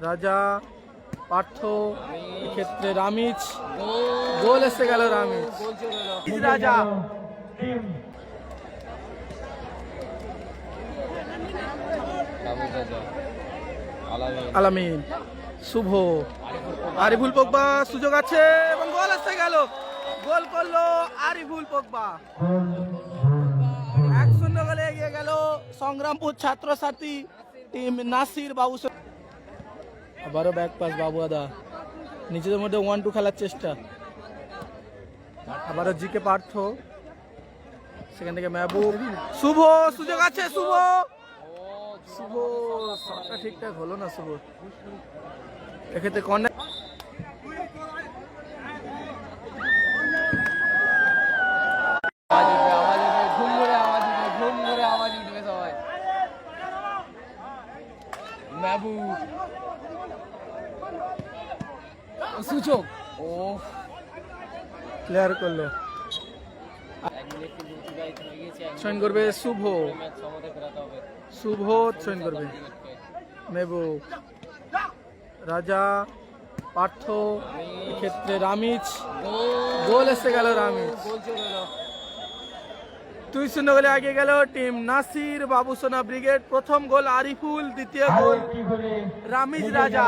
রাজা, পার্থ, এক্ষেত্রে রামিজ, গোল এসে গেল রামিজ। রাজা, আলামিন, শুভ, আরিফুল পগবা, সুযোগ আছে এবং গোল এসে গেল। গোল করলো আরিফুল পগবা। 1-0 গোলে এগিয়ে গেল সংগ্রামপুর ছাত্রছাত্রী টিম। নাসির বাবু আবারও ব্যাক পাস বাবু আদা, নিজেদের মধ্যে 1-2 খেলার চেষ্টা। আবারও জিকে পার্থ, সেখান থেকে মেহবুব, শুভ, সুযোগ আছে, শুভ, শুভ শটটা ঠিকঠাক হলো না শুভ, এক্ষেত্রে কর্নার। সুযোগ ও ক্লিয়ার করলো, জয়েন করবে শুভ, শুভ জয়েন করবে মেহবুব, রাজা, পার্থ, এক্ষেত্রে রামিজ, গোল এসে গেল রামিজ। 2-0 গোলে এগিয়ে গেল টিম নাসির বাবুসোনা ব্রিগেড। প্রথম গোল আরিফুল, দ্বিতীয় গোল রামিজ রাজা।